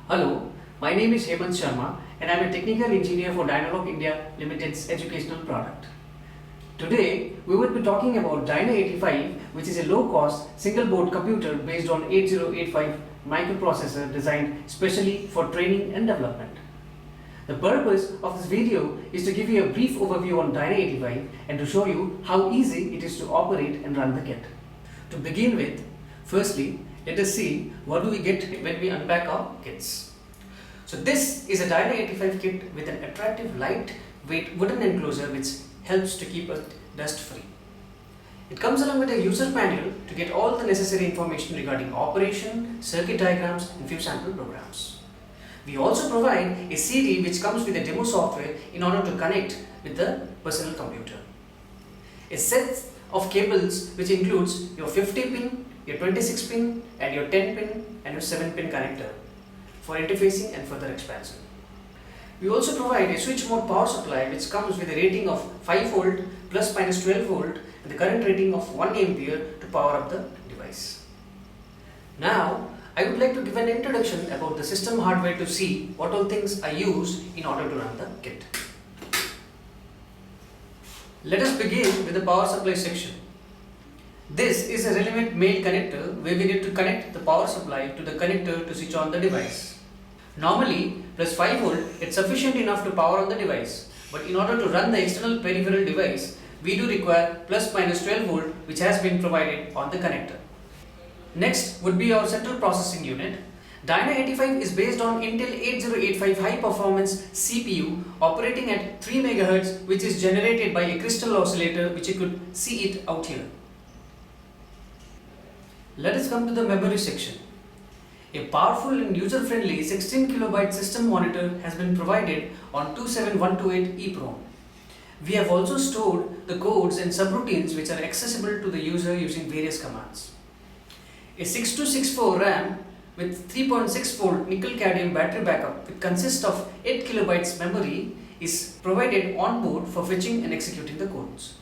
Hello, my name is Hemant Sharma and I am a technical engineer for Dynalog India Limited's educational product. Today, we will be talking about Dyna-85, which is a low-cost single-board computer based on 8085 microprocessor designed specially for training and development. The purpose of this video is to give you a brief overview on Dyna-85 and to show you how easy it is to operate and run the kit. To begin with, firstly, let us see what do we get when we unpack our kits. So this is a Dyna-85 kit with an attractive lightweight wooden enclosure which helps to keep it dust free. It comes along with a user manual to get all the necessary information regarding operation, circuit diagrams and few sample programs. We also provide a CD which comes with a demo software in order to connect with the personal computer. A set of cables which includes your 50-pin, your 26-pin and your 10-pin and your 7-pin connector for interfacing and further expansion. We also provide a switch mode power supply which comes with a rating of 5 volt plus minus 12 volt and the current rating of 1 ampere to power up the device. Now, I would like to give an introduction about the system hardware to see what all things are used in order to run the kit. Let us begin with the power supply section. This is a relevant male connector where we need to connect the power supply to the connector to switch on the device. Normally, plus 5 volt is sufficient enough to power on the device, but in order to run the external peripheral device, we do require plus minus 12 volt which has been provided on the connector. Next would be our central processing unit. Dyna-85 is based on Intel 8085 high performance CPU operating at 3 MHz which is generated by a crystal oscillator which you could see it out here. Let us come to the memory section. A powerful and user-friendly 16 KB system monitor has been provided on 27128 EEPROM. We have also stored the codes and subroutines which are accessible to the user using various commands. A 6264 RAM with 3.6 volt nickel-cadmium battery backup which consists of 8 KB memory is provided on board for fetching and executing the codes.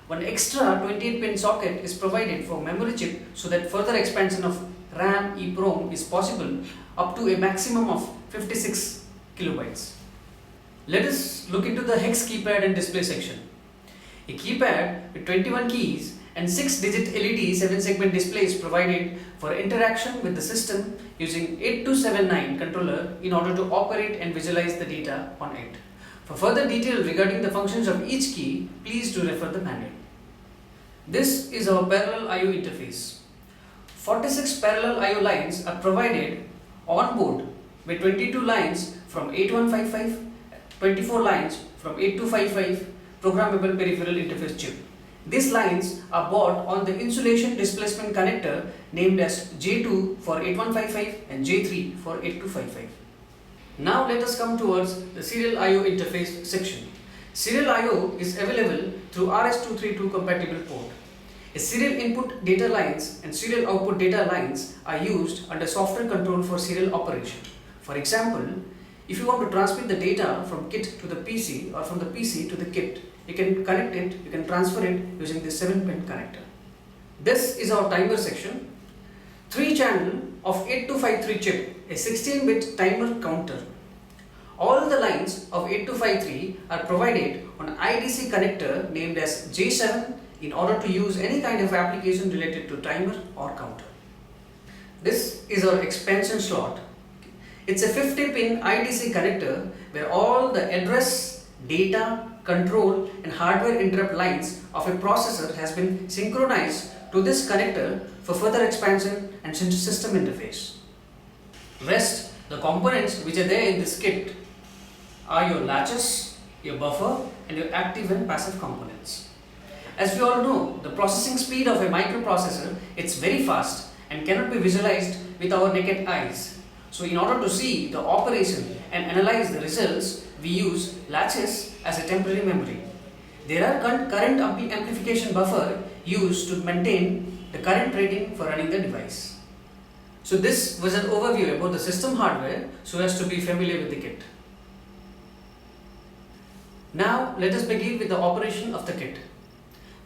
One extra 28-pin socket is provided for memory chip so that further expansion of RAM EEPROM is possible up to a maximum of 56 KB. Let us look into the hex keypad and display section. A keypad with 21 keys and 6-digit LED 7-segment display is provided for interaction with the system using 8279 controller in order to operate and visualize the data on it. For further detail regarding the functions of each key, please do refer the manual. This is our parallel I/O interface. 46 parallel I/O lines are provided on board with 22 lines from 8155, 24 lines from 8255 programmable peripheral interface chip. These lines are bought on the insulation displacement connector named as J2 for 8155 and J3 for 8255. Now let us come towards the serial I/O interface section. Serial I/O is available through RS232 compatible port. A serial input data lines and serial output data lines are used under software control for serial operation. For example, if you want to transmit the data from kit to the PC or from the PC to the kit, you can connect it, you can transfer it using the 7-pin connector. This is our timer section. 3-channel of 8253 chip, a 16-bit timer counter. All the lines of 8253 are provided on IDC connector named as J7 in order to use any kind of application related to timer or counter. This is our expansion slot. It's a 50-pin IDC connector where all the address, data, control and hardware interrupt lines of a processor has been synchronized to this connector for further expansion and system interface. Rest, the components which are there in this kit are your latches, your buffer and your active and passive components. As we all know, the processing speed of a microprocessor is very fast and cannot be visualized with our naked eyes. So in order to see the operation and analyze the results, we use latches as a temporary memory. There are current amplification buffer used to maintain the current rating for running the device. So this was an overview about the system hardware so as to be familiar with the kit. Now let us begin with the operation of the kit.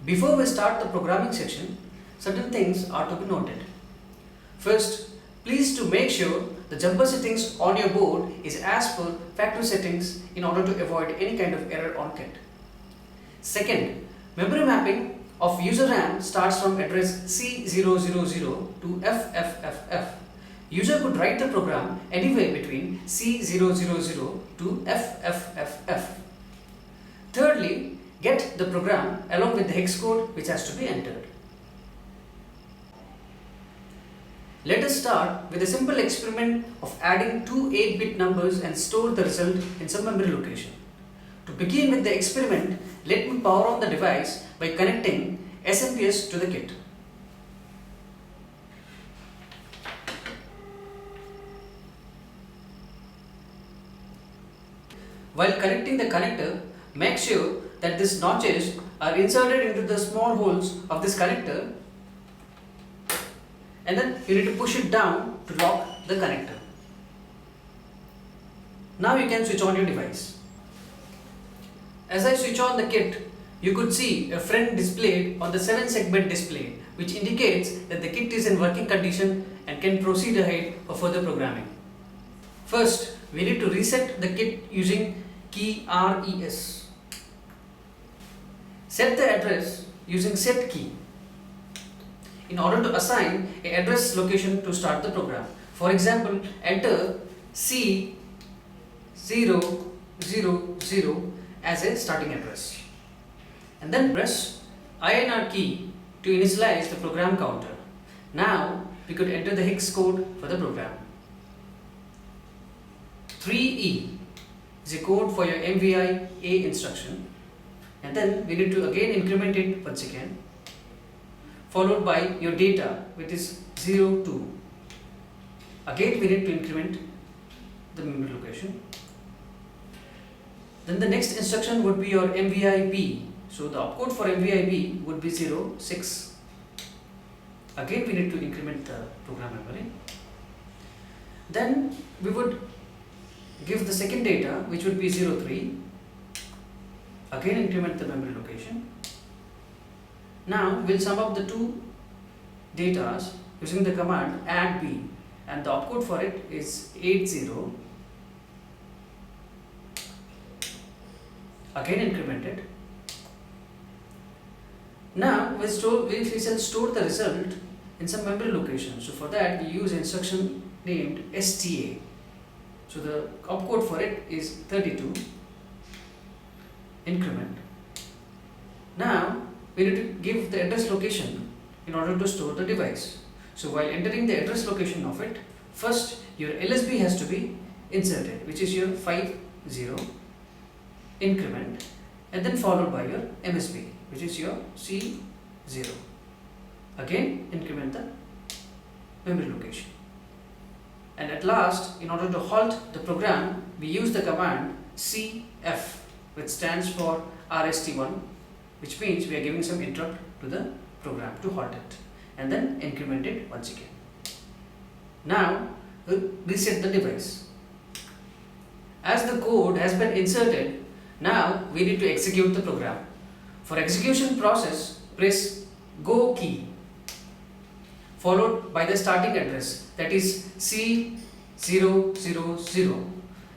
Before we start the programming section, certain things are to be noted. First, please to make sure the jumper settings on your board is as per factory settings in order to avoid any kind of error on kit. Second, memory mapping of user RAM starts from address C000 to FFFF. User could write the program anywhere between C000 to FFFF. Thirdly, get the program along with the hex code which has to be entered. Let us start with a simple experiment of adding two 8-bit numbers and store the result in some memory location. To begin with the experiment, let me power on the device by connecting SMPS to the kit. While connecting the connector, make sure that these notches are inserted into the small holes of this connector, and then you need to push it down to lock the connector. Now you can switch on your device. As I switch on the kit, you could see a friend displayed on the 7-segment display, which indicates that the kit is in working condition and can proceed ahead for further programming. First, we need to reset the kit using key RES. Set the address using set key in order to assign an address location to start the program. For example, enter C000 as a starting address, and then press INR key to initialize the program counter. Now we could enter the hex code for the program. 3E is a code for your MVI A instruction, and then we need to again increment it once again, followed by your data, which is 02. Again we need to increment the memory location. Then the next instruction would be your MVI B. So the opcode for MVI B would be 06. Again we need to increment the program memory. Then we would give the second data, which would be 03. Again increment the memory location. Now we'll sum up the two datas using the command add B, and the opcode for it is 80. Again increment it. Now we shall store the result in some memory location. So for that we use instruction named STA. So the opcode for it is 32. Increment. Now we need to give the address location in order to store the device. So while entering the address location of it, first your LSB has to be inserted, which is your 50. Increment, and then followed by your MSB, which is your C0. Again increment the memory location. And at last, in order to halt the program, we use the command CF, which stands for RST1, which means we are giving some interrupt to the program to halt it, and then increment it once again. Now we'll reset the device. As the code has been inserted, now we need to execute the program. For execution process, press Go key followed by the starting address, that is C000,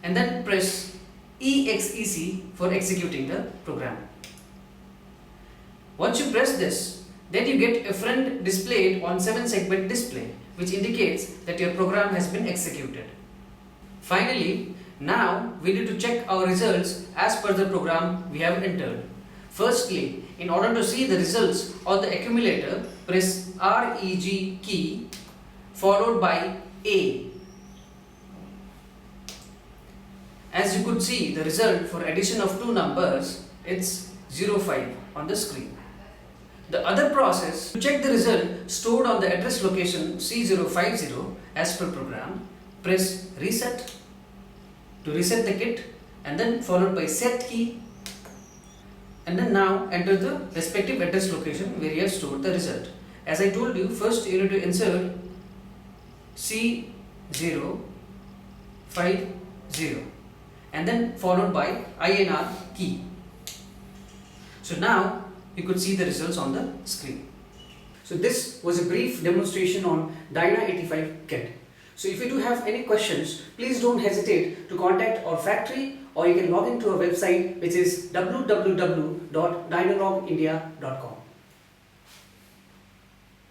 and then press EXEC for executing the program. Once you press this, then you get a friend displayed on 7-segment display, which indicates that your program has been executed. Finally, now we need to check our results as per the program we have entered. Firstly, in order to see the results on the accumulator, press REG key followed by A. As you could see, the result for addition of two numbers, it's 05 on the screen. The other process, to check the result stored on the address location C050 as per program, press reset to reset the kit, and then followed by set key, and then now enter the respective address location where you have stored the result. As I told you, first you need to insert C050 and then followed by INR key. So now you could see the results on the screen. So this was a brief demonstration on Dyna-85 kit. So if you do have any questions, please don't hesitate to contact our factory, or you can log into our website, which is www.dynalogindia.com.